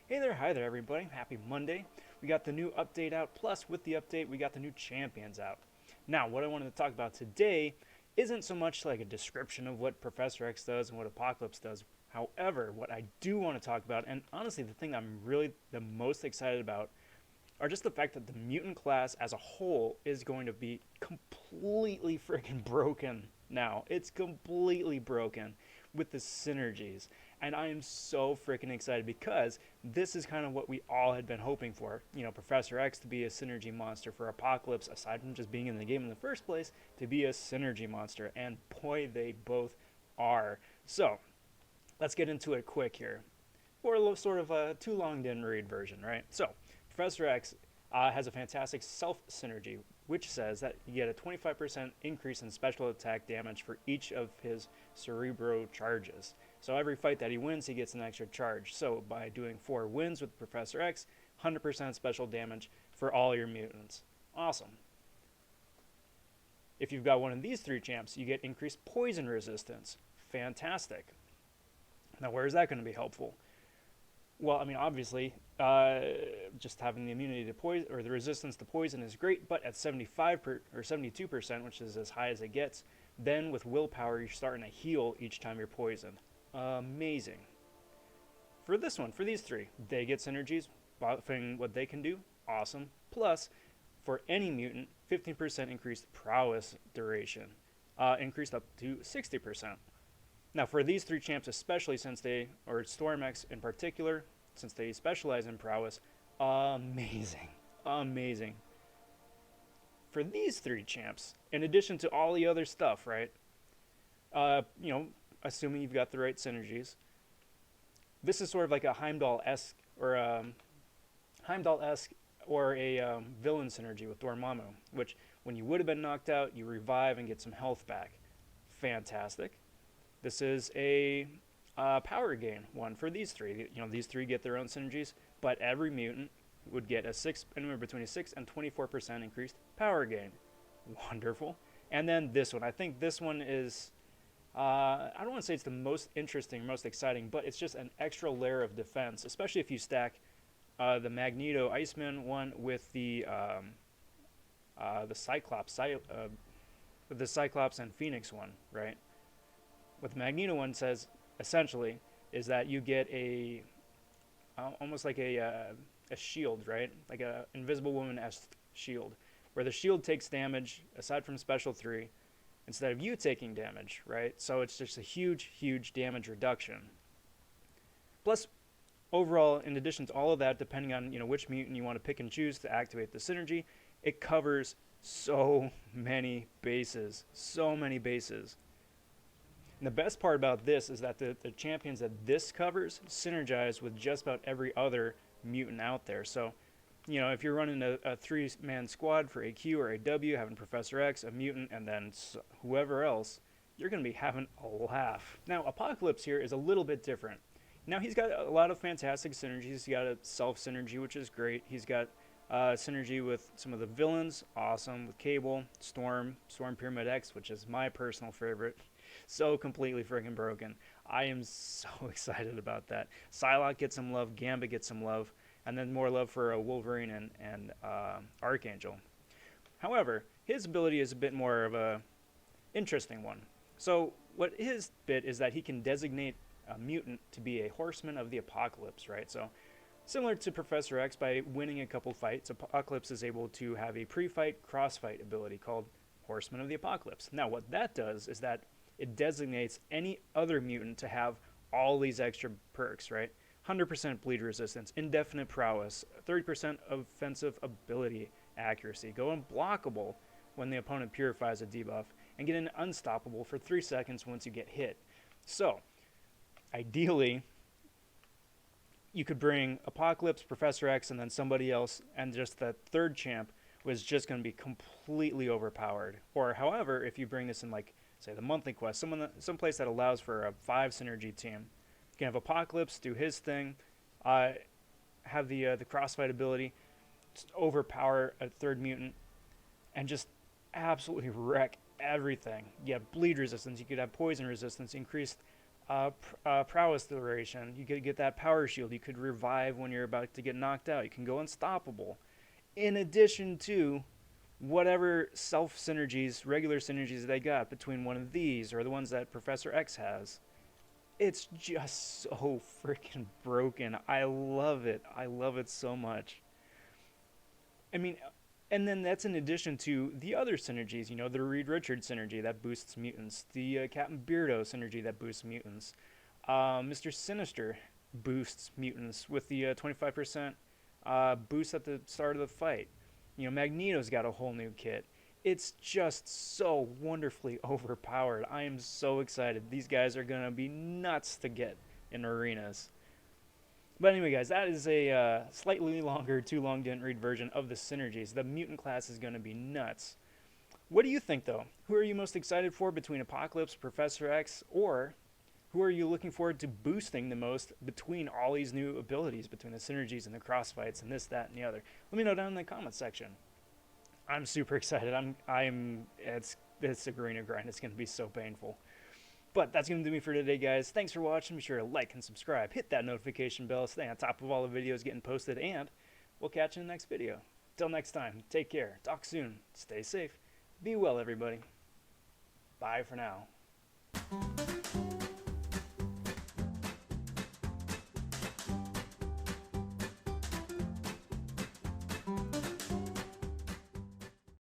Hey there, hi there everybody. Happy Monday. We got the new update out, plus with the update we got the new champions out. Now, what I wanted to talk about today isn't so much like a description of what Professor X does and what Apocalypse does. However, what I do want to talk about, and honestly the thing I'm really the most excited about, are just the fact that the mutant class as a whole is going to be completely freaking broken now. It's completely broken with the synergies. And I am so freaking excited because this is kind of what we all had been hoping for. You know, Professor X to be a synergy monster for Apocalypse, aside from just being in the game in the first place, to be a synergy monster. And boy, they both are. So, let's get into it quick here. Or a sort of a too long didn't read version, right? So, Professor X has a fantastic self synergy, which says that you get a 25% increase in special attack damage for each of his Cerebro charges. So every fight that he wins, he gets an extra charge. So by doing 4 wins with Professor X, 100% special damage for all your mutants. Awesome. If you've got one of these 3 champs, you get increased poison resistance. Fantastic. Now, where is that going to be helpful? Well, I mean, obviously, just having the immunity to poison or the resistance to poison is great, but at 72%, which is as high as it gets, then with willpower, you're starting to heal each time you're poisoned. Amazing. For this one, for these 3, they get synergies, buffing what they can do. Awesome. Plus, for any mutant, 15% increased prowess duration, increased up to 60%. Now, for these 3 champs, especially since they, or Storm-X in particular, since they specialize in prowess, amazing. Amazing. For these 3 champs, in addition to all the other stuff, right? You know, assuming you've got the right synergies, this is sort of like a Heimdall-esque or a villain synergy with Dormammu, which when you would have been knocked out, you revive and get some health back. Fantastic. This is a power gain one for these 3. You know, these 3 get their own synergies, but every mutant would get anywhere between a 6 and 24% increased power gain. Wonderful. And then this one, I think this one is, I don't want to say it's the most interesting, most exciting, but it's just an extra layer of defense, especially if you stack the Magneto Iceman one with the Cyclops and Phoenix one, right? What the Magneto one says essentially is that you get a almost like a shield, right? Like a Invisible Woman-esque shield, where the shield takes damage aside from special 3 instead of you taking damage, right? So it's just a huge damage reduction. Plus, overall, in addition to all of that, depending on which mutant you want to pick and choose to activate the synergy, it covers so many bases, so many bases. And the best part about this is that the champions that this covers synergize with just about every other mutant out there. So, if you're running a 3-man squad for AQ or AW, having Professor X, a mutant, and then whoever else, you're going to be having a laugh. Now, Apocalypse here is a little bit different. Now, he's got a lot of fantastic synergies. He's got a self-synergy, which is great. He's got synergy with some of the villains, awesome, with Cable, Storm Pyramid X, which is my personal favorite. So completely freaking broken. I am so excited about that. Psylocke gets some love, Gambit gets some love, and then more love for Wolverine and Archangel. However, his ability is a bit more of a interesting one. So what his bit is that he can designate a mutant to be a horseman of the apocalypse, right? So similar to Professor X, by winning a couple fights, Apocalypse is able to have a pre-fight cross-fight ability called Horseman of the Apocalypse. Now what that does is that it designates any other mutant to have all these extra perks, right? 100% bleed resistance, indefinite prowess, 30% offensive ability accuracy, go unblockable when the opponent purifies a debuff, and get an unstoppable for 3 seconds once you get hit. So, ideally, you could bring Apocalypse, Professor X, and then somebody else, and just that 3rd champ was just going to be completely overpowered. Or, however, if you bring this in, like, say, the monthly quest, someplace that allows for a 5 synergy team, you can have Apocalypse do his thing, have the crossfight ability, just overpower a 3rd mutant, and just absolutely wreck everything. You have bleed resistance, you could have poison resistance, increased Prowess duration. You could get that power shield. You could revive when you're about to get knocked out. You can go unstoppable. In addition to whatever self synergies, regular synergies they got between one of these or the ones that Professor X has. It's just so freaking broken. I love it. I love it so much. I mean, and then that's in addition to the other synergies, you know, the Reed Richards synergy that boosts mutants, the Captain Beardo synergy that boosts mutants, Mr. Sinister boosts mutants with the 25% boost at the start of the fight. You know, Magneto's got a whole new kit. It's just so wonderfully overpowered. I am so excited. These guys are going to be nuts to get in arenas. But anyway, guys, that is a slightly longer, too long didn't read version of the synergies. The mutant class is going to be nuts. What do you think, though? Who are you most excited for between Apocalypse, Professor X, or who are you looking forward to boosting the most between all these new abilities, between the synergies and the crossfights and this, that, and the other? Let me know down in the comments section. I'm super excited. It's a green grind. It's going to be so painful. But that's going to do me for today, guys. Thanks for watching. Be sure to like and subscribe. Hit that notification bell. Stay on top of all the videos getting posted. And we'll catch you in the next video. Till next time, take care. Talk soon. Stay safe. Be well, everybody. Bye for now.